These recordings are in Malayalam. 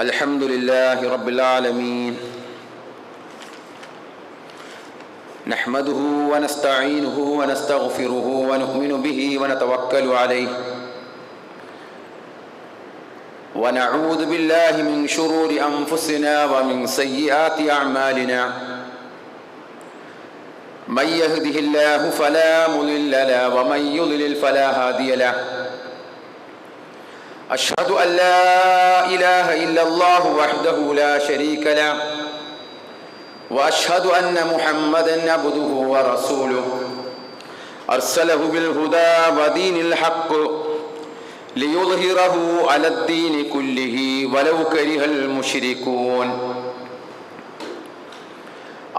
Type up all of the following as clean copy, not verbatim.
الحمد لله رب العالمين نحمده ونستعينه ونستغفره ونؤمن به ونتوكل عليه ونعوذ بالله من شرور أنفسنا ومن سيئات أعمالنا من يهده الله فلا مضل له ومن يضلل فلا هادي له أشهد أن لا إله إلا الله وحده لا شريك له وأشهد أن محمدًا عبده ورسوله أرسله بالهدى ودين الحق ليظهره على الدين كله ولو كره المشركون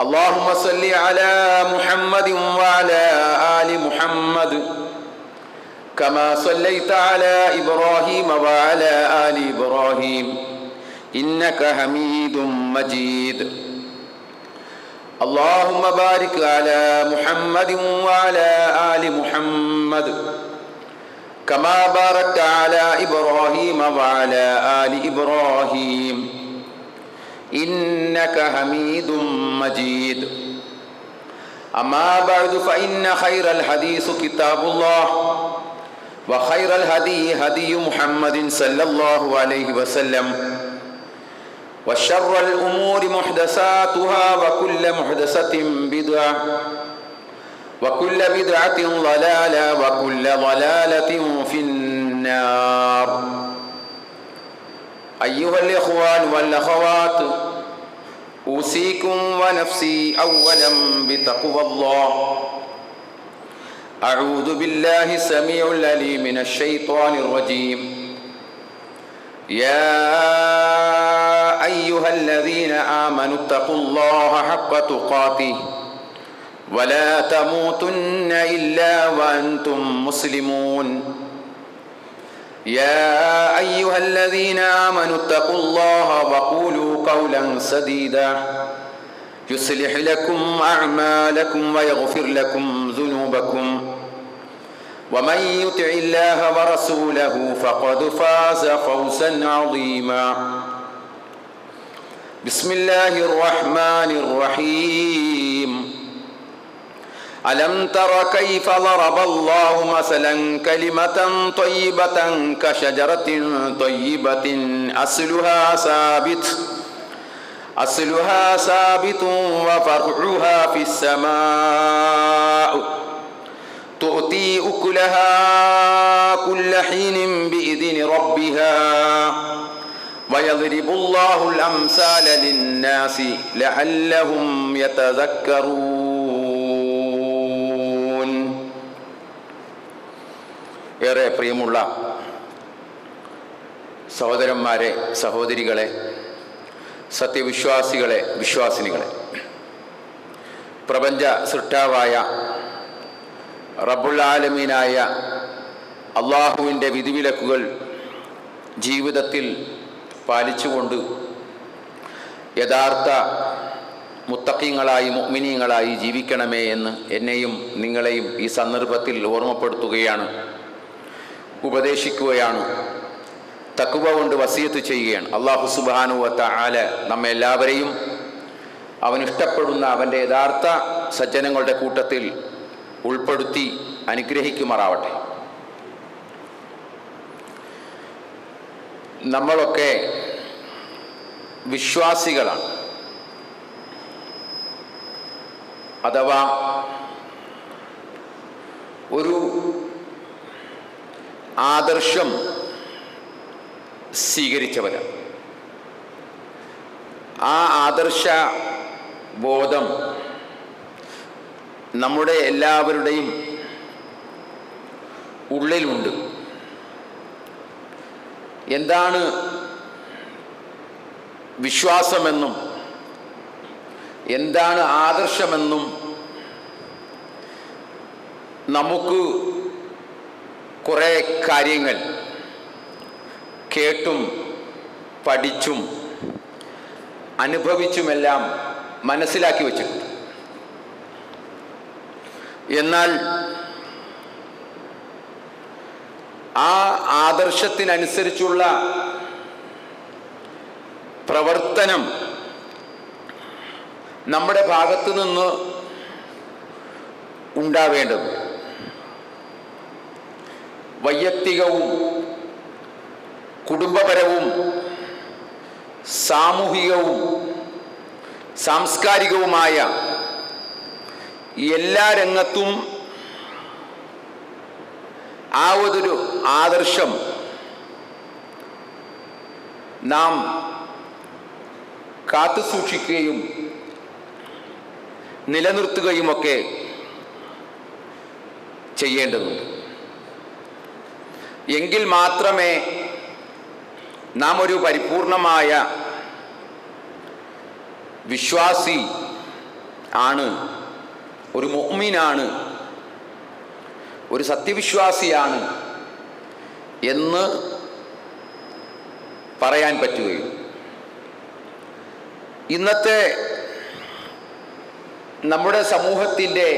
اللهم صل على محمد وعلى آل محمد كما صليت على إبراهيم وعلى آل إبراهيم إنك حميد مجيد اللهم بارك على محمد وعلى آل محمد كما باركت على إبراهيم وعلى آل إبراهيم إنك حميد مجيد أما بعد فإن خير الحديث كتاب الله وخير الهدي هدي محمد صلى الله عليه وسلم وشر الأمور محدثاتها وكل محدثة بدعة وكل بدعة ضلالة وكل ضلالة في النار أيها الإخوان والأخوات أوصيكم ونفسي أولا بتقوى الله أعوذ بالله السميع العليم من الشيطان الرجيم يا أيها الذين آمنوا اتقوا الله حق تقاته ولا تموتن إلا وأنتم مسلمون يا أيها الذين آمنوا اتقوا الله وقولوا قولا سديدا يصلح لكم أعمالكم ويغفر لكم ذنوبكم ومن يطع الله ورسوله فقد فاز فوزا عظيما بسم الله الرحمن الرحيم ألم تر كيف ضرب الله مثلا كلمة طيبة كشجرة طيبة أصلها ثابت وفرعها في السماء تؤتي أكلها كل حين بإذن ربها ويضرب الله الأمثال للناس لعلهم يتذكرون. ഏറെ പ്രിയമുള്ള സഹോദരന്മാരെ, സഹോദരികളെ, സത്യവിശ്വാസികളെ, വിശ്വാസിനികളെ, പ്രപഞ്ച സൃഷ്ടാവായ റബ്ബുൽ ആലമീനായ അള്ളാഹുവിൻ്റെ വിധിവിലക്കുകൾ ജീവിതത്തിൽ പാലിച്ചുകൊണ്ട് യഥാർത്ഥ മുത്തഖീങ്ങളായി മുഅ്മിനീങ്ങളായി ജീവിക്കണമേ എന്ന് എന്നെയും നിങ്ങളെയും ഈ സന്ദർഭത്തിൽ ഓർമ്മപ്പെടുത്തുകയാണ്, ഉപദേശിക്കുകയാണ്, തഖ്വ കൊണ്ട് വസിയത്ത് ചെയ്യുകയാണ്. അല്ലാഹു സുബ്ഹാനഹു വ തആല നമ്മെ എല്ലാവരെയും അവനിഷ്ടപ്പെടുന്ന അവൻ്റെ യഥാർത്ഥ സജ്ജനങ്ങളുടെ കൂട്ടത്തിൽ ഉൾപ്പെടുത്തി അനുഗ്രഹിക്കുമാറാവട്ടെ. നമ്മളൊക്കെ വിശ്വാസികളാണ്, അഥവാ ഒരു ആദർശം സ്വീകരിച്ചവരാണ്. ആ ആദർശ ബോധം നമ്മുടെ എല്ലാവരുടെയും ഉള്ളിലുണ്ട്. എന്താണ് വിശ്വാസമെന്നും എന്താണ് ആദർശമെന്നും നമുക്ക് കുറേ കാര്യങ്ങൾ കേട്ടും പഠിച്ചും അനുഭവിച്ചുമെല്ലാം മനസ്സിലാക്കി വച്ചിട്ടുണ്ട്. എന്നാൽ ആ ആദർശത്തിനനുസരിച്ചുള്ള പ്രവർത്തനം നമ്മുടെ ഭാഗത്തു നിന്ന് ഉണ്ടാവേണ്ടത്. വൈയക്തികവും കുടുംബപരവും സാമൂഹികവും സാംസ്കാരികവുമായ എല്ലാ രംഗത്തും ആ ഒരു ആദർശം നാം കാത്തുസൂക്ഷിക്കുകയും നിലനിർത്തുകയുമൊക്കെ ചെയ്യേണ്ടതുണ്ട്. എങ്കിൽ മാത്രമേ നാം ഒരു പരിപൂർണമായ വിശ്വാസി ആണ്, ഒരു മുഅ്മിനാണ്, ഒരു സത്യവിശ്വാസിയാണ് എന്ന് പറയാൻ പറ്റുകയും ഇന്നത്തെ നമ്മുടെ സമൂഹത്തിൻ്റെ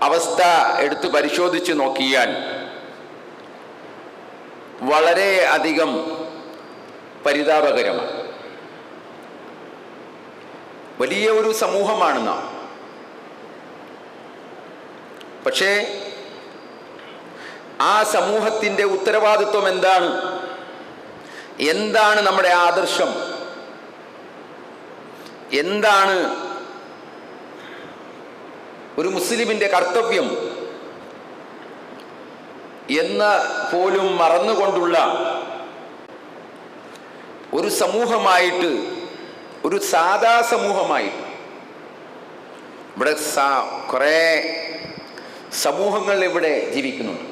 അവസ്ഥ എടുത്ത് പരിശോധിച്ച് നോക്കിയാൽ വളരെ അധികം പരിതാപകരമാണ്. വലിയ ഒരു സമൂഹമാണ് നാം. പക്ഷേ ആ സമൂഹത്തിൻ്റെ ഉത്തരവാദിത്വം എന്താണ്? എന്താണ് നമ്മുടെ ആദർശം? എന്താണ് ഒരു മുസ്ലിമിൻ്റെ കർത്തവ്യം എന്ന് പോലും മറന്നുകൊണ്ടുള്ള ഒരു സമൂഹമായിട്ട്, ഒരു സാധാ സമൂഹമായിട്ട്, ഇവിടെ കുറേ സമൂഹങ്ങൾ ഇവിടെ ജീവിക്കുന്നുണ്ട്.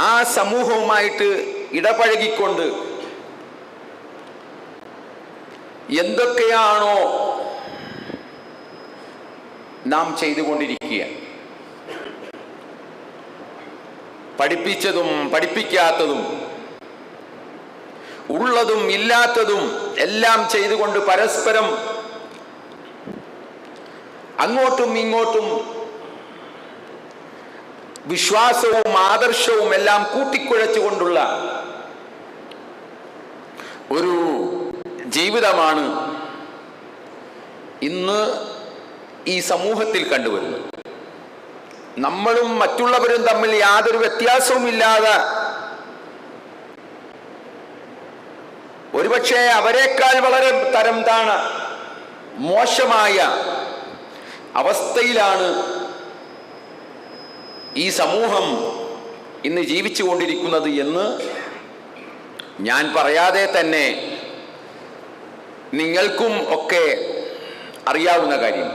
ആ സമൂഹവുമായിട്ട് ഇടപഴകിക്കൊണ്ട് എന്തൊക്കെയാണോ നാം ചെയ്തുകൊണ്ടിരിക്കുക, പഠിപ്പിച്ചതും പഠിപ്പിക്കാത്തതും ഉള്ളതും ഇല്ലാത്തതും എല്ലാം ചെയ്തുകൊണ്ട് പരസ്പരം അങ്ങോട്ടും ഇങ്ങോട്ടും വിശ്വാസവും ആദർശവും എല്ലാം കൂട്ടിക്കുഴച്ചുകൊണ്ടുള്ള ഒരു ജീവിതമാണ് ഇന്ന് ഈ സമൂഹത്തിൽ കണ്ടുവരുന്നത്. നമ്മളും മറ്റുള്ളവരും തമ്മിൽ യാതൊരു വ്യത്യാസവുമില്ലാതെ, ഒരുപക്ഷെ അവരെക്കാൾ വളരെ തരം താണ മോശമായ അവസ്ഥയിലാണ് ഈ സമൂഹം ഇന്ന് ജീവിച്ചുകൊണ്ടിരിക്കുന്നത് എന്ന് ഞാൻ പറയാതെ തന്നെ നിങ്ങൾക്കും ഒക്കെ അറിയാവുന്ന കാര്യം.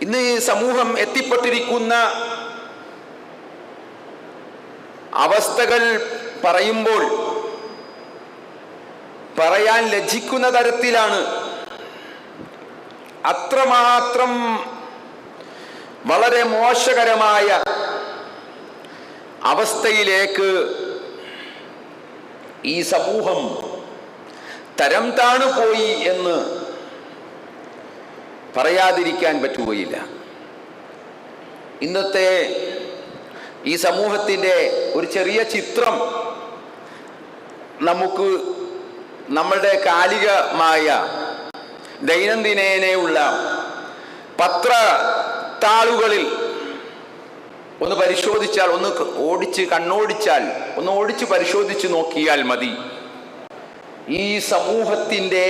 ഇന്ന് ഈ സമൂഹം എത്തിപ്പെട്ടിരിക്കുന്ന അവസ്ഥകൾ പറയുമ്പോൾ പറയാൻ ലജ്ജിക്കുന്ന തരത്തിലാണ്. അത്രമാത്രം വളരെ മോശകരമായ അവസ്ഥയിലേക്ക് ഈ സമൂഹം തരം താണുപോയി എന്ന് പറയാതിരിക്കാൻ പറ്റുകയില്ല. ഇന്നത്തെ ഈ സമൂഹത്തിൻ്റെ ഒരു ചെറിയ ചിത്രം നമുക്ക് നമ്മളുടെ കാലികമായ ദൈനംദിനേനയുള്ള പത്രത്താളുകളിൽ ഒന്ന് പരിശോധിച്ചാൽ, ഒന്ന് ഓടിച്ച് പരിശോധിച്ച് നോക്കിയാൽ മതി. ഈ സമൂഹത്തിൻ്റെ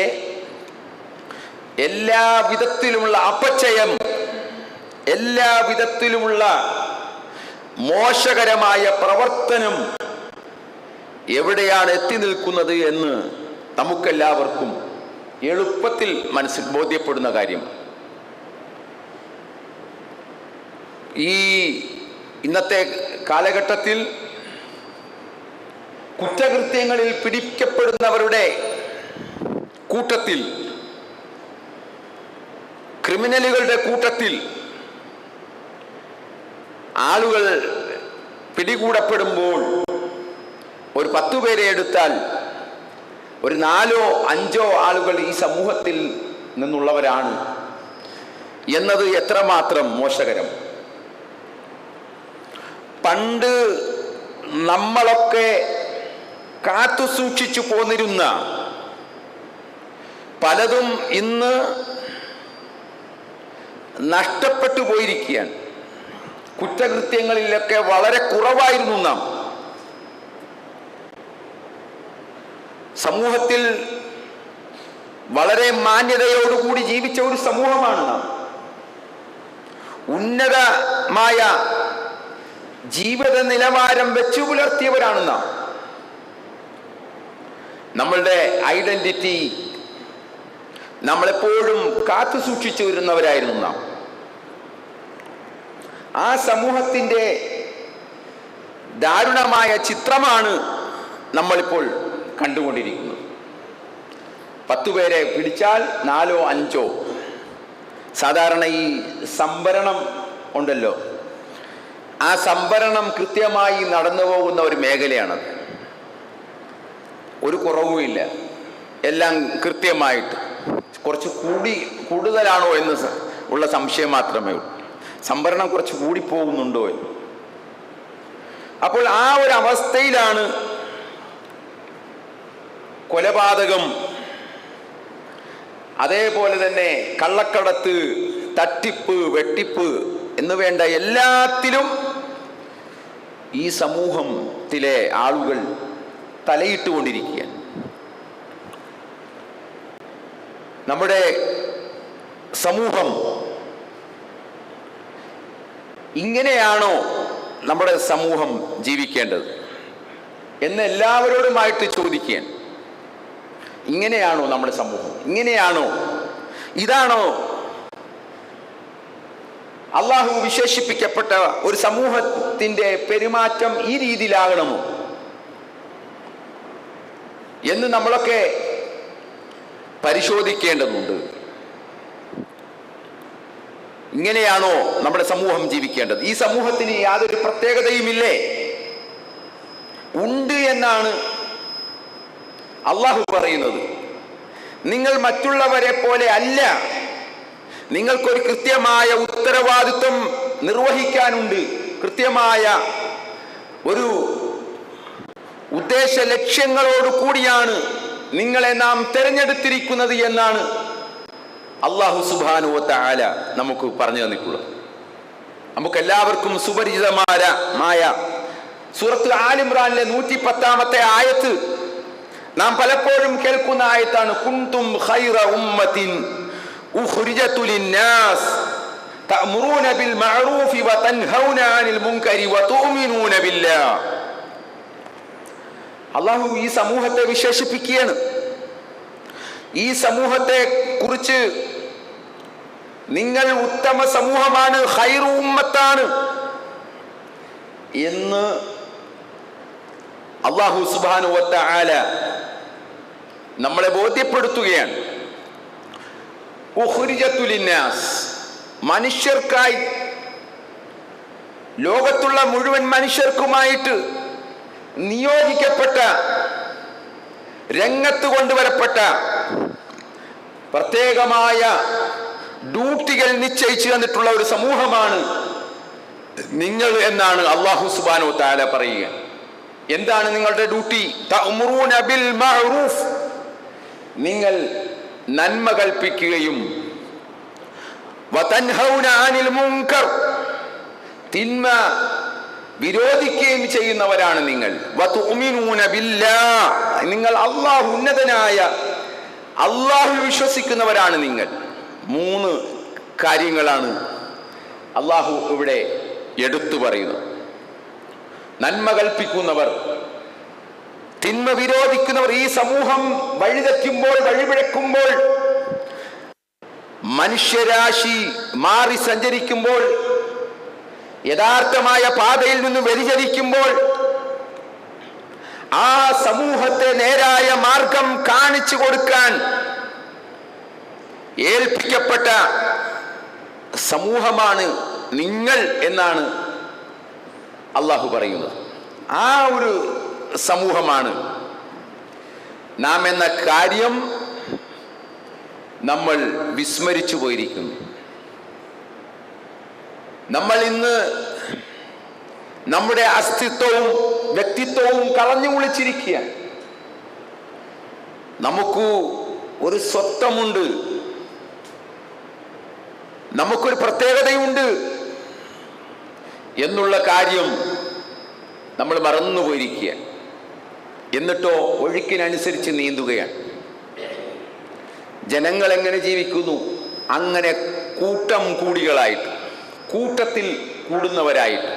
എല്ലാ വിധത്തിലുമുള്ള അപചയം, എല്ലാ വിധത്തിലുമുള്ള മോശകരമായ പ്രവർത്തനം എവിടെയാണ് എത്തി നിൽക്കുന്നത് എന്ന് നമുക്കെല്ലാവർക്കും എളുപ്പത്തിൽ ബോധ്യപ്പെടുന്ന കാര്യം. ഈ ഇന്നത്തെ കാലഘട്ടത്തിൽ കുറ്റകൃത്യങ്ങളിൽ പിടിക്കപ്പെടുന്നവരുടെ കൂട്ടത്തിൽ, ക്രിമിനലുകളുടെ കൂട്ടത്തിൽ ആളുകൾ പിടികൂടപ്പെടുമ്പോൾ ഒരു 10 പേരെ എടുത്താൽ ഒരു 4 or 5 ആളുകൾ ഈ സമൂഹത്തിൽ നിന്നുള്ളവരാണ് എന്നത് എത്രമാത്രം മോശകരം. പണ്ട് നമ്മളൊക്കെ കാത്തു സൂക്ഷിച്ചു പോന്നിരുന്ന പലതും ഇന്ന് നഷ്ടപ്പെട്ടു പോയിരിക്കുകയാണ്. കുറ്റകൃത്യങ്ങളിലൊക്കെ വളരെ കുറവായിരുന്നു നാം. സമൂഹത്തിൽ വളരെ മാന്യതയോടുകൂടി ജീവിച്ച ഒരു സമൂഹമാണ് നാം. ഉന്നതമായ ജീവിത നിലവാരം വെച്ചു പുലർത്തിയവരാണ് നാം. നമ്മളുടെ ഐഡന്റിറ്റി നമ്മളെപ്പോഴും കാത്തു സൂക്ഷിച്ചു വരുന്നവരായിരുന്നു നാം. ആ സമൂഹത്തിൻ്റെ ദാരുണമായ ചിത്രമാണ് നമ്മളിപ്പോൾ കണ്ടുകൊണ്ടിരിക്കുന്നത്. 10 പേരെ പിടിച്ചാൽ 4 or 5 സാധാരണ ഈ സംഭരണം ഉണ്ടല്ലോ, ആ സംഭരണം കൃത്യമായി നടന്നു പോകുന്ന ഒരു മേഖലയാണത്. ഒരു കുറവുമില്ല, എല്ലാം കൃത്യമായിട്ട്. കുറച്ച് കൂടുതലാണോ എന്ന് ഉള്ള സംശയം മാത്രമേ ഉള്ളൂ. സംഭരണം കുറച്ച് കൂടിപ്പോകുന്നുണ്ടോ എന്ന്. അപ്പോൾ ആ ഒരു അവസ്ഥയിലാണ് കൊലപാതകം, അതേപോലെ തന്നെ കള്ളക്കടത്ത്, തട്ടിപ്പ്, വെട്ടിപ്പ് എന്ന് വേണ്ട എല്ലാത്തിലും ഈ സമൂഹത്തിലെ ആളുകൾ തലയിട്ടുകൊണ്ടിരിക്കുകയാണ്. നമ്മുടെ സമൂഹം ഇങ്ങനെയാണോ നമ്മുടെ സമൂഹം ജീവിക്കേണ്ടത് എന്ന് എല്ലാവരോടുമായിട്ട് ചോദിക്കുകയാണ്. ഇങ്ങനെയാണോ നമ്മുടെ സമൂഹം? ഇങ്ങനെയാണോ? ഇതാണോ അള്ളാഹു വിശേഷിപ്പിക്കപ്പെട്ട ഒരു സമൂഹത്തിൻ്റെ പെരുമാറ്റം? ഈ രീതിയിലാകണമോ എന്ന് നമ്മളൊക്കെ പരിശോധിക്കേണ്ടതുണ്ട്. ഇങ്ങനെയാണോ നമ്മുടെ സമൂഹം ജീവിക്കേണ്ടത്? ഈ സമൂഹത്തിന് യാതൊരു പ്രത്യേകതയുമില്ലേ? ഉണ്ട് എന്നാണ് അള്ളാഹു പറയുന്നത്. നിങ്ങൾ മറ്റുള്ളവരെ പോലെ അല്ല. നിങ്ങൾക്കൊരു കൃത്യമായ ഉത്തരവാദിത്വം നിർവഹിക്കാനുണ്ട്. കൃത്യമായ ഒരു ഉദ്ദേശ ലക്ഷ്യങ്ങളോട് കൂടിയാണ് നിങ്ങളെ നാം തിരഞ്ഞെടുത്തിരിക്കുന്നത് എന്നാണ് അല്ലാഹു സുബ്ഹാനഹു വ തആല നമുക്ക് പറഞ്ഞു തന്നിട്ടുള്ളത്. നമുക്കെല്ലാവർക്കും സുപരിചിതമായ സൂറത്ത് ആൽ ഇംറാനിലെ 110-ാമത്തെ ആയത്ത് നാം പലപ്പോഴും കേൾക്കുന്ന ആയത്താണ്. കുൻതും ഖൈറ ഉമ്മത്തിൻ ഉഖ്രിജതു ലിന്നാസ് തഅമുറൂന ബിൽ മഅറൂഫി വ തൻഹൗന അനിൽ മുൻകരി വ തുഅ്മിനൂന ബില്ലാഹ്. അല്ലാഹു ഈ സമൂഹത്തെ വിശേഷിപ്പിക്കുകയാണ്. ഈ സമൂഹത്തെ കുറിച്ച് നിങ്ങൾ ഉത്തമ സമൂഹമാണ്, ഖൈറു ഉമ്മത്താണ് എന്ന് അല്ലാഹു സുബ്ഹാനഹു വ തആല നമ്മളെ ബോധ്യപ്പെടുത്തുകയാണ്. ഉഖ്രിജതു ലിന്നാസ്, മനുഷ്യർക്കായി, ലോകത്തുള്ള മുഴുവൻ മനുഷ്യർക്കുമായിട്ട് നിയോഗിക്കപ്പെട്ട, രംഗത്ത് കൊണ്ടുവരപ്പെട്ട, പ്രത്യേകമായ ഡ്യൂട്ടികൾ നിശ്ചയിച്ചു തന്നിട്ടുള്ള ഒരു സമൂഹമാണ് നിങ്ങൾ എന്നാണ് അല്ലാഹു സുബ്ഹാനഹു വ തആല പറയുക. എന്താണ് നിങ്ങളുടെ ഡ്യൂട്ടി? തഅമുറൂന ബിൽ മഅറൂഫ്, നിങ്ങൾ നന്മ കൽപ്പിക്കുകയും വതൻഹൗന അനിൽ മുൻകർ, തിന്മ വിരോധിക്കുകയും ചെയ്യുന്നവരാണ് നിങ്ങൾ. വതുഅ്മിനൂന ബില്ലാഹ്, നിങ്ങൾ അല്ലാഹു, ഉന്നതനായ അല്ലാഹു വിശ്വസിക്കുന്നവരാണ് നിങ്ങൾ. 3 കാര്യങ്ങളാണ് അല്ലാഹു ഇവിടെ എടുത്തു പറയുന്നത്. നന്മ കൽപ്പിക്കുന്നവർ, തിന്മ വിരോധിക്കുന്നവർ. ഈ സമൂഹം വഴിതെറ്റുമ്പോൾ, വഴിപിഴക്കുമ്പോൾ, മനുഷ്യരാശി മാറി സഞ്ചരിക്കുമ്പോൾ, യഥാർത്ഥമായ പാതയിൽ നിന്ന് വ്യതിചലിക്കുമ്പോൾ, ആ സമൂഹത്തെ നേരായ മാർഗം കാണിച്ചു കൊടുക്കാൻ ഏൽപ്പിക്കപ്പെട്ട സമൂഹമാണ് നിങ്ങൾ എന്നാണ് അല്ലാഹു പറയുന്നത്. ആ ഒരു സമൂഹമാണ് നാം എന്ന കാര്യം നമ്മൾ വിസ്മരിച്ചു പോയിരിക്കുന്നു. നമ്മൾ ഇന്ന് നമ്മുടെ അസ്തിത്വവും വ്യക്തിത്വവും കളഞ്ഞു കുളിച്ചിരിക്കുകയാണ്. നമുക്ക് ഒരു സ്വത്വമുണ്ട്, നമുക്കൊരു പ്രത്യേകതയുണ്ട് എന്നുള്ള കാര്യം നമ്മൾ മറന്നുപോയിരിക്കുക. എന്നിട്ടോ ഒഴുക്കിനനുസരിച്ച് നീന്തുകയാണ്. ജനങ്ങൾ എങ്ങനെ ജീവിക്കുന്നു അങ്ങനെ കൂട്ടം കൂടികളായിട്ട്, കൂട്ടത്തിൽ കൂടുന്നവരായിട്ട്,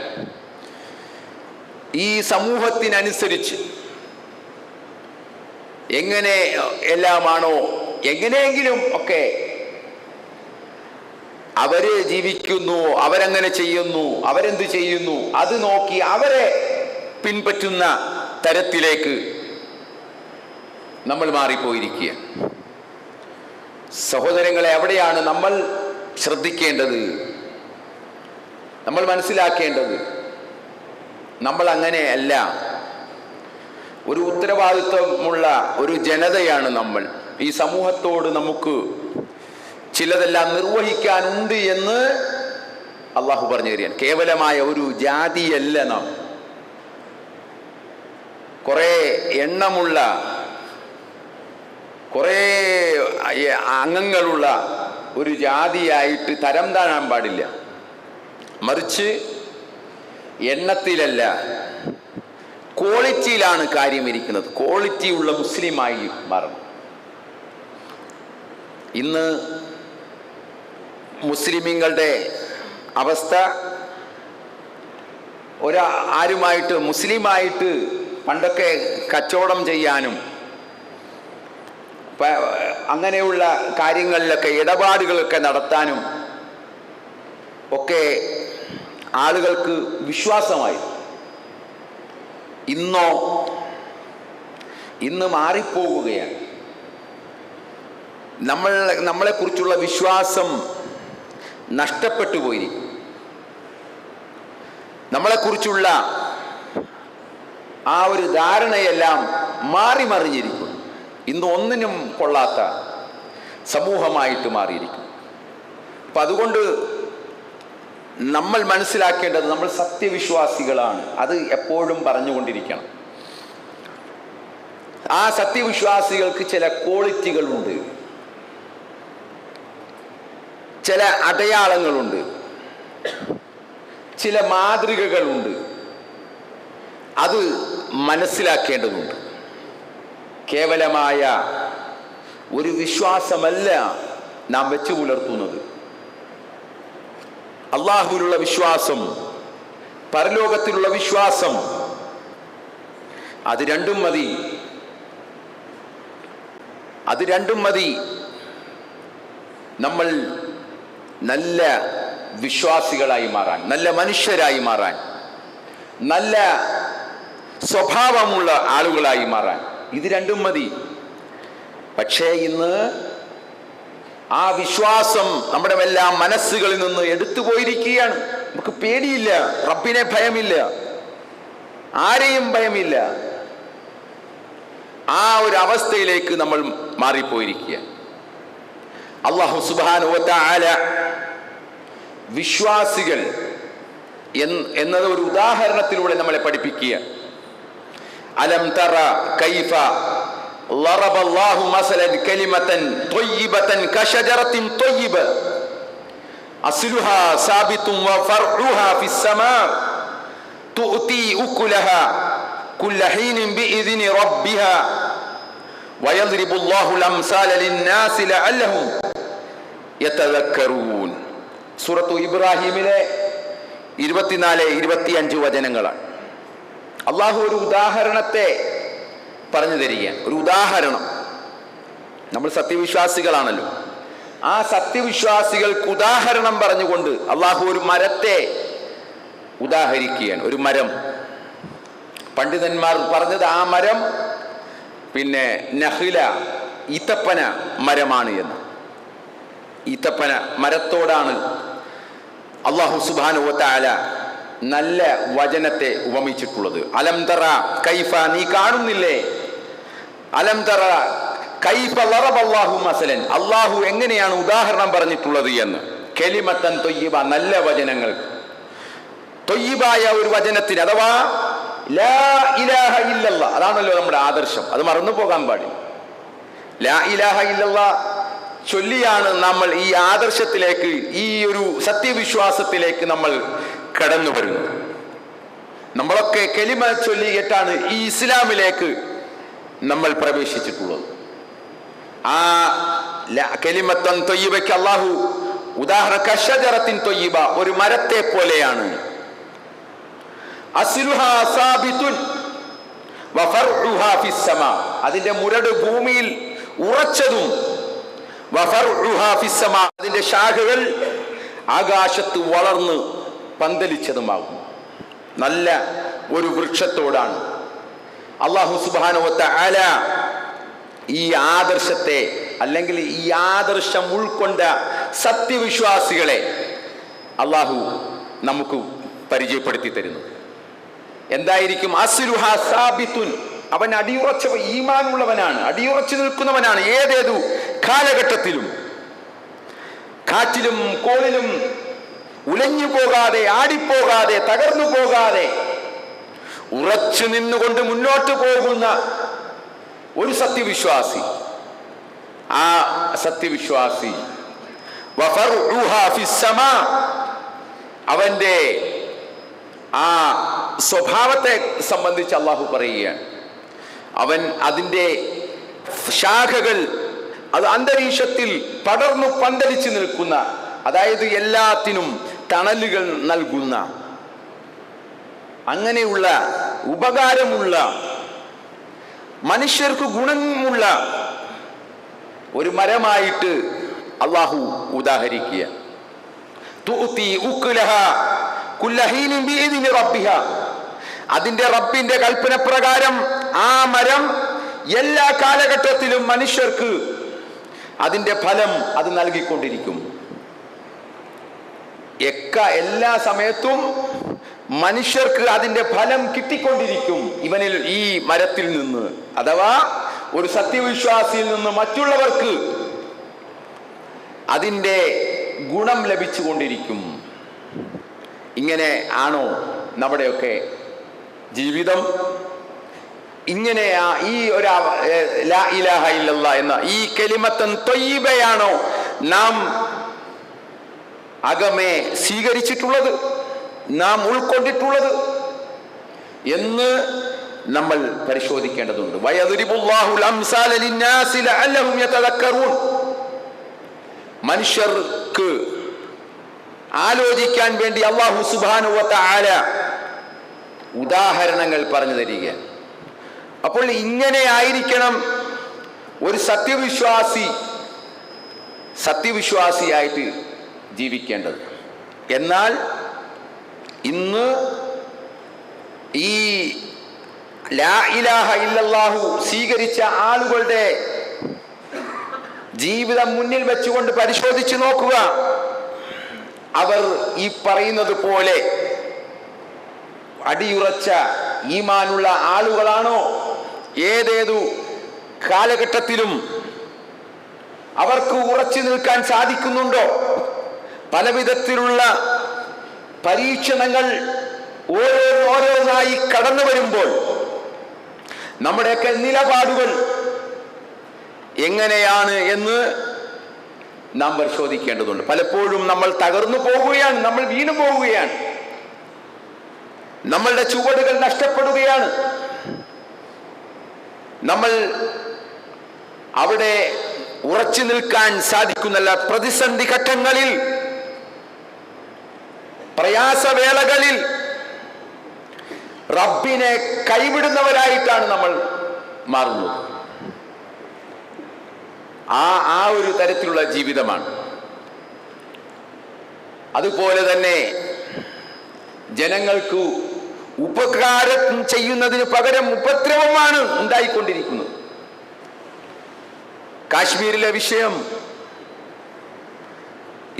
ഈ സമൂഹത്തിനനുസരിച്ച് എങ്ങനെ എല്ലാമാണോ എങ്ങനെയെങ്കിലും ഒക്കെ അവര് ജീവിക്കുന്നു, അവരങ്ങനെ ചെയ്യുന്നു, അവരെന്ത് ചെയ്യുന്നു, അത് നോക്കി അവരെ പിൻപറ്റുന്ന തരത്തിലേക്ക് നമ്മൾ മാറിപ്പോയിരിക്കുക. സഹോദരങ്ങളെ, അവിടെയാണ് നമ്മൾ ശ്രദ്ധിക്കേണ്ടത്, നമ്മൾ മനസ്സിലാക്കേണ്ടത്. നമ്മൾ അങ്ങനെയല്ല. ഒരു ഉത്തരവാദിത്വമുള്ള ഒരു ജനതയാണ് നമ്മൾ. ഈ സമൂഹത്തോട് നമുക്ക് ചിലതെല്ലാം നിർവഹിക്കാനുണ്ട് എന്ന് അള്ളാഹു പറഞ്ഞു തരികയാണ്. കേവലമായ ഒരു ജാതിയല്ല നാം. കുറേ എണ്ണമുള്ള, കുറേ അംഗങ്ങളുള്ള ഒരു ജാതിയായിട്ട് തരം താഴാൻ പാടില്ല. മറിച്ച് എണ്ണത്തിലല്ല, ക്വാളിറ്റിയിലാണ് കാര്യം ഇരിക്കുന്നത്. ക്വാളിറ്റിയുള്ള മുസ്ലിമായി മാറണം. ഇന്ന് മുസ്ലിമീങ്ങളുടെ അവസ്ഥ, ആരുമായിട്ട് മുസ്ലിമായിട്ട് പണ്ടൊക്കെ കച്ചവടം ചെയ്യാനും അങ്ങനെയുള്ള കാര്യങ്ങളിലൊക്കെ ഇടപാടുകളൊക്കെ നടത്താനും ഒക്കെ ആളുകൾക്ക് വിശ്വാസമായി. ഇന്ന് മാറിപ്പോവുകയാണ്. നമ്മളെക്കുറിച്ചുള്ള വിശ്വാസം നഷ്ടപ്പെട്ടു പോയി. നമ്മളെക്കുറിച്ചുള്ള ആ ഒരു ധാരണയെല്ലാം മാറി മറിഞ്ഞിരിക്കുന്നു. ഇന്ന് ഒന്നിനും കൊള്ളാത്ത സമൂഹമായിട്ട് മാറിയിരിക്കും. അപ്പം അതുകൊണ്ട് നമ്മൾ മനസ്സിലാക്കേണ്ടത്, നമ്മൾ സത്യവിശ്വാസികളാണ്. അത് എപ്പോഴും പറഞ്ഞുകൊണ്ടിരിക്കണം. ആ സത്യവിശ്വാസികൾക്ക് ചില ക്വാളിറ്റികളുണ്ട്, ചില അടയാളങ്ങളുണ്ട്, ചില മാതൃകകളുണ്ട്. അത് മനസ്സിലാക്കേണ്ടതുണ്ട്. കേവലമായ ഒരു വിശ്വാസമല്ല നാം വെച്ചു പുലർത്തുന്നത്. അള്ളാഹുവിലുള്ള വിശ്വാസം, പരലോകത്തിലുള്ള വിശ്വാസം, അത് രണ്ടും മതി. അത് രണ്ടും മതി നമ്മൾ നല്ല വിശ്വാസികളായി മാറാൻ, നല്ല മനുഷ്യരായി മാറാൻ, നല്ല സ്വഭാവമുള്ള ആളുകളായി മാറാൻ. ഇത് രണ്ടും മതി. പക്ഷേ ഇന്ന് ആ വിശ്വാസം നമ്മുടെ എല്ലാം മനസ്സുകളിൽ നിന്ന് എടുത്തു പോയിരിക്കുകയാണ്. നമുക്ക് പേടിയില്ല, റബ്ബിനെ ഭയമില്ല, ആരെയും ഭയമില്ല. ആ ഒരു അവസ്ഥയിലേക്ക് നമ്മൾ മാറിപ്പോയിരിക്കുക. അല്ലാഹു സുബ്ഹാനഹു വ തആല വിശ്വാസികൾ എന്നത് ഒരു ഉദാഹരണത്തിലൂടെ നമ്മളെ പഠിപ്പിക്കുക. അലം തറ കൈഫ ളറബ അല്ലാഹു മസലൻ കലിമതൻ ത്വയ്യിബതൻ കശജറത്തിൻ ത്വയ്യിബ അസ്ലുഹാ സാബിതുൻ വഫർഉഹാ ഫിസ്സമാ തുഅതി ഉകുലഹാ കുല്ല ഹീനിൻ ബിഇذن റബ്ബിഹാ വയദ്രിബു അല്ലാഹു അൽഅംസാല ലിന്നാസി ലഅല്ലഹും യതദക്കറൂൻ. സൂറത്തു ഇബ്രാഹിമിലെ 24-25 വചനങ്ങളാണ്. അള്ളാഹു ഒരു ഉദാഹരണത്തെ പറഞ്ഞു തരികയാണ്. ഒരു ഉദാഹരണം. നമ്മൾ സത്യവിശ്വാസികളാണല്ലോ. ആ സത്യവിശ്വാസികൾക്ക് ഉദാഹരണം പറഞ്ഞുകൊണ്ട് അള്ളാഹു ഒരു മരത്തെ ഉദാഹരിക്കുകയാണ്. ഒരു മരം, പണ്ഡിതന്മാർ പറഞ്ഞത് ആ മരം നഖില, ഈത്തപ്പന മരമാണ് എന്ന്. ഈത്തപ്പന മരത്തോടാണ് അല്ലാഹു സുബ്ഹാനഹു വ തആല നല്ല വചനത്തെ ഉപമിച്ചിട്ടുള്ളത്. അലം തറ കൈഫ, നീ കാണുന്നില്ലേ? അലം തറ കൈഫ ളറബ അല്ലാഹു മസലൻ, അല്ലാഹു എങ്ങനെയാണ് ഉദാഹരണം പറഞ്ഞിട്ടുള്ളത് എന്ന്. കലിമത്തൻ ത്വയ്യിബ, നല്ല വചനങ്ങൾ, ത്വയ്യിബായ ഒരു വചനത്തിന്, അഥവാ ലാ ഇലാഹ ഇല്ലല്ലാഹ്, അതാണല്ലോ നമ്മുടെ ആദർശം. അത് മറന്നു പോകാൻ പാടില്ല. ലാ ഇലാഹ ഇല്ലല്ലാഹ് ചൊല്ലിയാണ് നമ്മൾ ഈ ആദർശത്തിലേക്ക്, ഈ ഒരു സത്യവിശ്വാസത്തിലേക്ക് നമ്മൾ കടന്നു വരുന്നത്. നമ്മളൊക്കെ കലിമ ചൊല്ലിയിട്ടാണ് ഈ ഇസ്ലാമിലേക്ക് നമ്മൾ പ്രവേശിച്ചിട്ടുള്ളത്. ആ കലിമത്തൻ ത്വയ്യിബയ്ക്ക് അല്ലാഹു ഉദാഹരണം കശജറത്തിൻ ത്വയ്യിബ, ഒരു മരത്തെ പോലെയാണ്. അസ്ലുഹാ സാബിതുൻ വഫർഉഹാ ഫിസ്സമാ, അതിന്റെ മുരട് ഭൂമിയിൽ ഉറച്ചതും, വഫർഉഹാ ഫിസ്സമാ, അതിന്റെ ശാഖകൾ ആകാശത്ത് വളർന്ന് പന്തലിച്ചതുമാകും. നല്ല ഒരു വൃക്ഷത്തോടാണ് അല്ലാഹു സുബ്ഹാനഹു വ തആല ഈ ആദർശത്തെ, അല്ലെങ്കിൽ ഈ ആദർശം ഉൾക്കൊണ്ട സത്യവിശ്വാസികളെ അല്ലാഹു നമുക്ക് പരിചയപ്പെടുത്തി തരുന്നു. എന്തായിരിക്കും? അസ്ലുഹാ സാബിതുൻ, അവൻ അടിയുറച്ച ഈമാനുള്ളവനാണ്, അടിയുറച്ചു നിൽക്കുന്നവനാണ്. ഏതേതു കാലഘട്ടത്തിലും, കാറ്റിലും കോളിലും ഉലഞ്ഞു പോകാതെ, ആടിപ്പോകാതെ, തകർന്നു പോകാതെ ഉറച്ചു നിന്നുകൊണ്ട് മുന്നോട്ട് പോകുന്ന ഒരു സത്യവിശ്വാസി. ആ സത്യവിശ്വാസി വഫർഉഹാ ഫിസ്സമാ, അവന്റെ ആ സ്വഭാവത്തെ സംബന്ധിച്ച് അല്ലാഹു പറയുകയാണ്. അവൻ അതിൻ്റെ ശാഖകൾ അത് അന്തരീക്ഷത്തിൽ പടർന്നു പന്തലിച്ചു നിൽക്കുന്ന, അതായത് എല്ലാത്തിനും തണലുകൾ നൽകുന്ന, അങ്ങനെയുള്ള ഉപകാരമുള്ള, മനുഷ്യർക്ക് ഗുണമുള്ള ഒരു മരമായിട്ട് അല്ലാഹു ഉദാഹരിക്കുക. തുഅതി ഉക്ലഹാ കുല്ല ഹീനിൻ ബിഇദ്നി റബ്ബിഹാ, അതിന്റെ റബ്ബിന്റെ കൽപ്പന പ്രകാരം ആ മരം എല്ലാ കാലഘട്ടത്തിലും മനുഷ്യർക്ക് അതിന്റെ ഫലം അത് നൽകിക്കൊണ്ടിരിക്കും. എല്ലാ സമയത്തും മനുഷ്യർക്ക് അതിന്റെ ഫലം കിട്ടിക്കൊണ്ടിരിക്കും ഇവനിൽ, ഈ മരത്തിൽ നിന്ന്. അഥവാ ഒരു സത്യവിശ്വാസിയിൽ നിന്ന് മറ്റുള്ളവർക്ക് അതിന്റെ ഗുണം ലഭിച്ചുകൊണ്ടിരിക്കും. ഇങ്ങനെ ആണോ നമ്മുടെയൊക്കെ ജീവിതം? ഇങ്ങനെ ഈ ഒരു ലാ ഇലാഹ ഇല്ലല്ലാഹ് എന്ന ഈ കലിമത്തൻ ത്വയ്യിബയാണോ നാം അകമേ സ്വീകരിച്ചിട്ടുള്ളത്, നാം ഉൾക്കൊണ്ടിട്ടുള്ളത് എന്ന് നമ്മൾ പരിശോധിക്കേണ്ടതുണ്ട്. വയദ്രിബുല്ലാഹുൽ അംസാല ലിന്നാസി ലഅല്ലഹും യതദക്കറൂൻ, മനുഷ്യർക്ക് ആലോചിക്കാൻ വേണ്ടി അല്ലാഹു സുബ്ഹാനഹു വ തആല ഉദാഹരണങ്ങൾ പറഞ്ഞു തരിക. അപ്പോൾ ഇങ്ങനെ ആയിരിക്കണം ഒരു സത്യവിശ്വാസിയായിട്ട് ജീവിക്കേണ്ടത്. എന്നാൽ ഇന്ന് ഈ ലാ ഇലാഹ ഇല്ലല്ലാഹു സ്വീകരിച്ച ആളുകളുടെ ജീവിതം മുന്നിൽ വെച്ചുകൊണ്ട് പരിശോധിച്ചു നോക്കുക. അവർ ഈ പറയുന്നത് പോലെ അടിയുറച്ച ഈമാനുള്ള ആളുകളാണോ? ഏതേതു കാലഘട്ടത്തിലും അവർക്ക് ഉറച്ചു നിൽക്കാൻ സാധിക്കുന്നുണ്ടോ? പലവിധത്തിലുള്ള പരീക്ഷണങ്ങൾ ഓരോന്നായി കടന്നു വരുമ്പോൾ നമ്മുടെയൊക്കെ നിലപാടുകൾ എങ്ങനെയാണ് എന്ന് നാം പരിശോധിക്കേണ്ടതുണ്ട്. പലപ്പോഴും നമ്മൾ തകർന്നു പോവുകയാണ്, നമ്മൾ വീണു പോവുകയാണ്, നമ്മളുടെ ചുവടുകൾ നഷ്ടപ്പെടുകയാണ്. നമ്മൾ അവിടെ ഉറച്ചു നിൽക്കാൻ സാധിക്കുന്നില്ല. പ്രതിസന്ധി ഘട്ടങ്ങളിൽ, പ്രയാസവേളകളിൽ റബ്ബിനെ കൈവിടുന്നവരായിട്ടാണ് നമ്മൾ മാറുന്നത്. ആ ഒരു തരത്തിലുള്ള ജീവിതമാണ്. അതുപോലെ തന്നെ ജനങ്ങൾക്ക് ഉപകാരം ചെയ്യുന്നതിന് പകരം ഉപദ്രവമാണ് ഉണ്ടായിക്കൊണ്ടിരിക്കുന്നത്. കാശ്മീരിലെ വിഷയം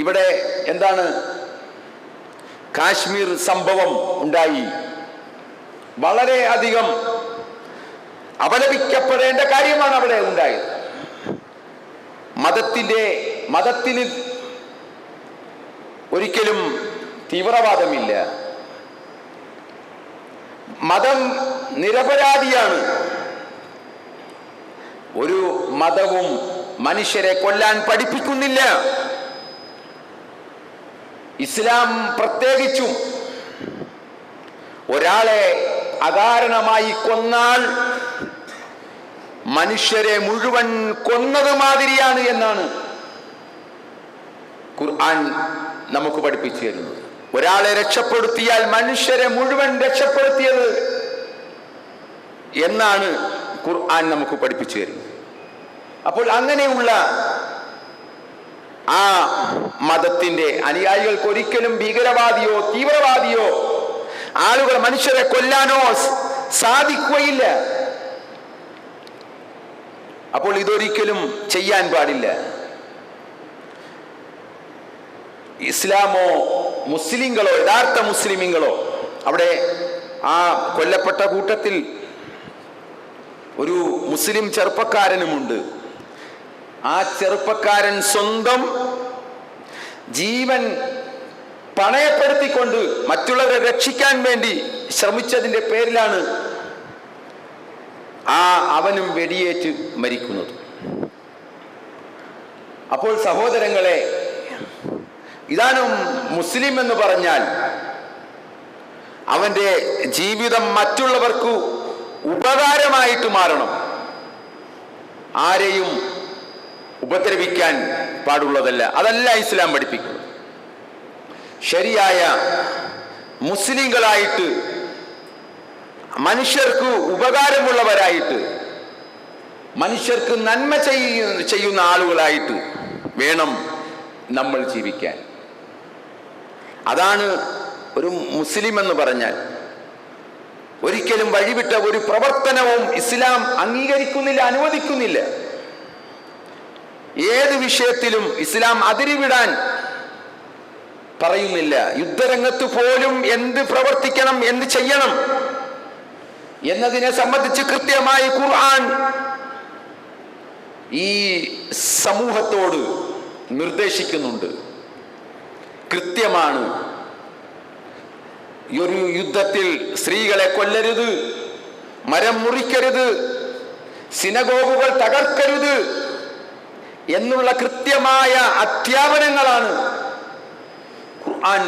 ഇവിടെ എന്താണ്? കാശ്മീർ സംഭവം ഉണ്ടായി. വളരെ അധികം അപലപിക്കപ്പെടേണ്ട കാര്യമാണ് അവിടെ ഉണ്ടായത്. മതത്തിന് ഒരിക്കലും തീവ്രവാദമില്ല. മതം നിരപരാധിയാണ്. ഒരു മതവും മനുഷ്യരെ കൊല്ലാൻ പഠിപ്പിക്കുന്നില്ല. ഇസ്ലാം പ്രത്യേകിച്ചും ഒരാളെ അകാരണമായി കൊന്നാൽ മനുഷ്യരെ മുഴുവൻ കൊന്നത് മാതിരിയാണ് എന്നാണ് ഖുർആൻ നമുക്ക് പഠിപ്പിച്ചു തരുന്നത്. ഒരാളെ രക്ഷപ്പെടുത്തിയാൽ മനുഷ്യരെ മുഴുവൻ രക്ഷപ്പെടുത്തിയത് എന്നാണ് ഖുർആൻ നമുക്ക് പഠിപ്പിച്ചു തരുന്നത്. അപ്പോൾ അങ്ങനെയുള്ള ആ മതത്തിന്റെ അനുയായികൾക്ക് ഒരിക്കലും ഭീകരവാദിയോ തീവ്രവാദിയോ ആളുകൾ മനുഷ്യരെ കൊല്ലാനോ സാധിക്കുകയില്ല. അപ്പോൾ ഇതൊരിക്കലും ചെയ്യാൻ പാടില്ല. ഇസ്ലാമോ മുസ്ലിങ്ങളോ യഥാർത്ഥ മുസ്ലിമീങ്ങളോ, അവിടെ ആ കൊല്ലപ്പെട്ട കൂട്ടത്തിൽ ഒരു മുസ്ലിം ചെറുപ്പക്കാരനുമുണ്ട്. ആ ചെറുപ്പക്കാരൻ സ്വന്തം ജീവൻ പണയപ്പെടുത്തിക്കൊണ്ട് മറ്റുള്ളവരെ രക്ഷിക്കാൻ വേണ്ടി ശ്രമിച്ചതിന്റെ പേരിലാണ് അവനും വെടിയേറ്റ് മരിക്കുന്നത്. അപ്പോൾ സഹോദരങ്ങളെ, ഇതാണ് മുസ്ലിം എന്ന് പറഞ്ഞാൽ അവന്റെ ജീവിതം മറ്റുള്ളവർക്ക് ഉപകാരമായിട്ട് മാറണം. ആരെയും ഉപദ്രവിക്കാൻ പാടുള്ളതല്ല. അതല്ല ഇസ്ലാം പഠിപ്പിക്കുന്നത്. ശരിയായ മുസ്ലിങ്ങളായിട്ട്, മനുഷ്യർക്ക് ഉപകാരമുള്ളവരായിട്ട്, മനുഷ്യർക്ക് നന്മ ചെയ്യുന്ന ആളുകളായിട്ട് വേണം നമ്മൾ ജീവിക്കാൻ. അതാണ് ഒരു മുസ്ലിം എന്ന് പറഞ്ഞാൽ. ഒരിക്കലും വഴിവിട്ട ഒരു പ്രവർത്തനവും ഇസ്ലാം അംഗീകരിക്കുന്നില്ല, അനുവദിക്കുന്നില്ല. ഏത് വിഷയത്തിലും ഇസ്ലാം അതിരുവിടാൻ പറയുന്നില്ല. യുദ്ധരംഗത്ത് പോലും എന്ത് പ്രവർത്തിക്കണം, എന്ത് ചെയ്യണം എന്നതിനെ സംബന്ധിച്ച് കൃത്യമായി ഖുർആൻ ഈ സമൂഹത്തോട് നിർദ്ദേശിക്കുന്നുണ്ട്. കൃത്യമാണ്. ഈ ഒരു യുദ്ധത്തിൽ സ്ത്രീകളെ കൊല്ലരുത്, മരം മുറിക്കരുത്, സിനഗോഗുകൾ തകർക്കരുത് എന്നുള്ള കൃത്യമായ അധ്യാപനങ്ങളാണ് ഖുർആൻ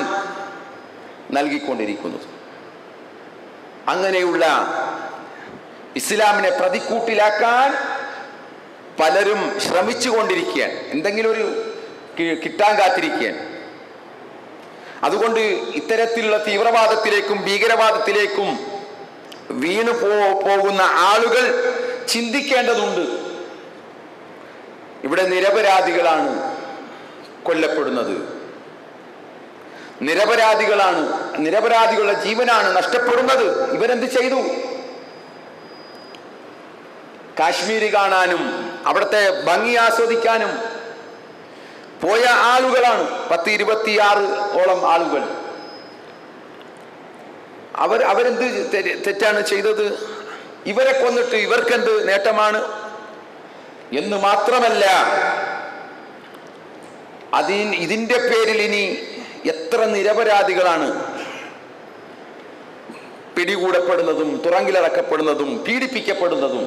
നൽകിക്കൊണ്ടിരിക്കുന്നത്. അങ്ങനെയുള്ള ഇസ്ലാമിനെ പ്രതിക്കൂട്ടിലാക്കാൻ പലരും ശ്രമിച്ചുകൊണ്ടിരിക്കുകയാണ്. എന്തെങ്കിലും ഒരു കിട്ടാൻ കാത്തിരിക്കുകയാണ്. അതുകൊണ്ട് ഇത്തരത്തിലുള്ള തീവ്രവാദത്തിലേക്കും ഭീകരവാദത്തിലേക്കും വീണു പോകുന്ന ആളുകൾ ചിന്തിക്കേണ്ടതുണ്ട്. ഇവിടെ നിരപരാധികളാണ് കൊല്ലപ്പെടുന്നത്, നിരപരാധികളുടെ ജീവനാണ് നഷ്ടപ്പെടുന്നത്. ഇവരെന്ത് ചെയ്തു? കാശ്മീർ കാണാനും അവിടുത്തെ ഭംഗി ആസ്വദിക്കാനും പോയ ആളുകളാണ്. 10-26 ആളുകൾ. അവരെന്ത് തെറ്റാണ് ചെയ്തത്? ഇവരെ കൊന്നിട്ട് ഇവർക്കെന്ത് നേട്ടമാണ് എന്ന് മാത്രമല്ല, ഇതിന്റെ പേരിൽ ഇനി എത്ര നിരപരാധികളാണ് പിടികൂടപ്പെടുന്നതും തുറങ്കിലടക്കപ്പെടുന്നതും പീഡിപ്പിക്കപ്പെടുന്നതും?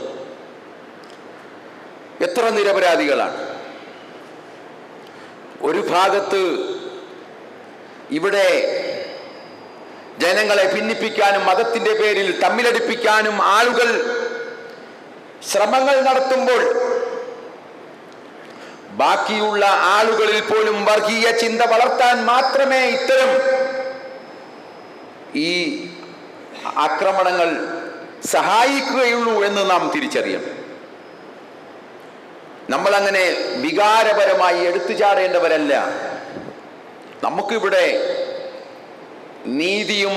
എത്ര നിരപരാധികളാണ്? ഒരു ഭാഗത്ത് ഇവിടെ ജനങ്ങളെ ഭിന്നിപ്പിക്കാനും മതത്തിന്റെ പേരിൽ തമ്മിലടിപ്പിക്കാനും ആളുകൾ ശ്രമങ്ങൾ നടത്തുമ്പോൾ, ബാക്കിയുള്ള ആളുകളിൽ പോലും വർഗീയ ചിന്ത വളർത്താൻ മാത്രമേ ഇത്തരം ഈ ആക്രമണങ്ങൾ സഹായിക്കുകയുള്ളൂ എന്ന് നാം തിരിച്ചറിയണം. നമ്മൾ അങ്ങനെ വികാരപരമായി എടുത്തു ചാടേണ്ടവരല്ല. നമുക്കിവിടെ നീതിയും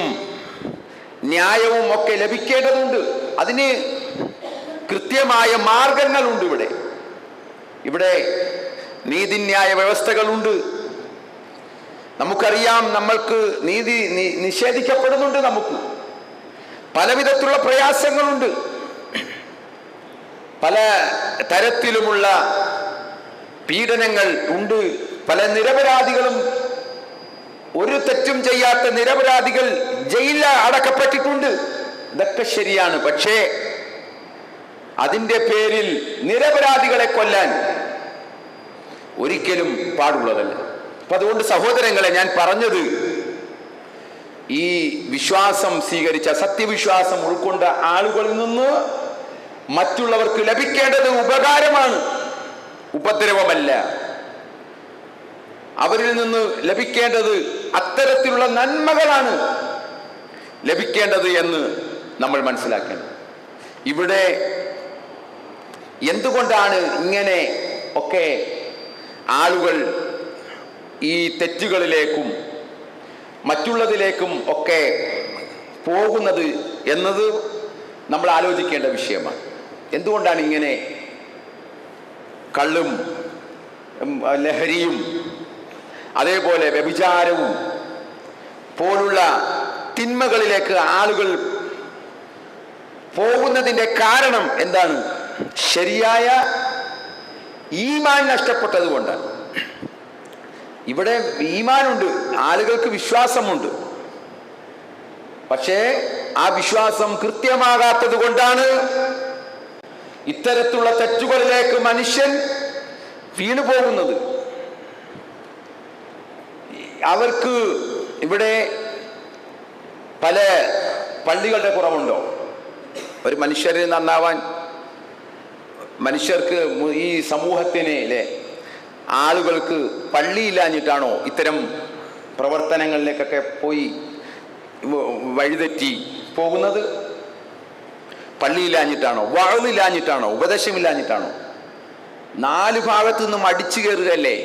ന്യായവും ഒക്കെ ലഭിക്കേണ്ടതുണ്ട്. അതിന് കൃത്യമായ മാർഗങ്ങളുണ്ട്. ഇവിടെ നീതിന്യായ വ്യവസ്ഥകളുണ്ട്. നമുക്കറിയാം, നമ്മൾക്ക് നീതി നിഷേധിക്കപ്പെടുന്നുണ്ട്. നമുക്ക് പലവിധത്തിലുള്ള പ്രയാസങ്ങളുണ്ട്. പല തരത്തിലുമുള്ള പീഡനങ്ങൾ ഉണ്ട്. പല നിരപരാധികളും, ഒരു തെറ്റും ചെയ്യാത്ത നിരപരാധികൾ ജയിലിൽ അടക്കപ്പെട്ടിട്ടുണ്ട്. ഇതൊക്കെ ശരിയാണ്. പക്ഷേ അതിൻ്റെ പേരിൽ നിരപരാധികളെ കൊല്ലാൻ ഒരിക്കലും പാടുള്ളതല്ല. അപ്പൊ അതുകൊണ്ട് സഹോദരങ്ങളെ, ഞാൻ പറഞ്ഞത് ഈ വിശ്വാസം സ്വീകരിച്ച, സത്യവിശ്വാസം ഉൾക്കൊണ്ട ആളുകളിൽ നിന്ന് മറ്റുള്ളവർക്ക് ലഭിക്കേണ്ടത് ഉപകാരമാണ്, ഉപദ്രവമല്ല. അവരിൽ നിന്ന് ലഭിക്കേണ്ടത് അത്തരത്തിലുള്ള നന്മകളാണ് ലഭിക്കേണ്ടത് എന്ന് നമ്മൾ മനസ്സിലാക്കണം. ഇവിടെ എന്തുകൊണ്ടാണ് ഇങ്ങനെ ഒക്കെ ആളുകൾ ഈ തെറ്റുകളിലേക്കും മറ്റുള്ളതിലേക്കും ഒക്കെ പോകുന്നത് എന്നത് നമ്മൾ ആലോചിക്കേണ്ട വിഷയമാണ്. എന്തുകൊണ്ടാണ് ഇങ്ങനെ കള്ളും ലഹരിയും അതേപോലെ വ്യഭിചാരവും പോലുള്ള തിന്മകളിലേക്ക് ആളുകൾ പോകുന്നതിൻ്റെ കാരണം എന്താണ്? ശരിയായ ഈമാൻ നഷ്ടപ്പെട്ടത് കൊണ്ടാണ്. ഇവിടെ ഈമാനുണ്ട്, ആളുകൾക്ക് വിശ്വാസമുണ്ട്, പക്ഷേ ആ വിശ്വാസം കൃത്യമാകാത്തത് കൊണ്ടാണ് ഇത്തരത്തിലുള്ള തെറ്റുകളിലേക്ക് മനുഷ്യൻ വീണു പോകുന്നത്. അവർക്ക് ഇവിടെ പല പള്ളികളുടെ കുറവുണ്ടോ? ഒരു മനുഷ്യരെ നന്നാവാൻ, മനുഷ്യർക്ക് ഈ സമൂഹത്തിന് ആളുകൾക്ക് പള്ളിയില്ലാഞ്ഞിട്ടാണോ ഇത്തരം പ്രവർത്തനങ്ങളിലേക്കൊക്കെ പോയി വഴിതെറ്റി പോകുന്നത്? പള്ളിയില്ലാഞ്ഞിട്ടാണോ? വഅളില്ലാഞ്ഞിട്ടാണോ? ഉപദേശമില്ലാഞ്ഞിട്ടാണോ? 4 ഭാഗത്തു നിന്നും അടിച്ചു കയറുകയല്ലേ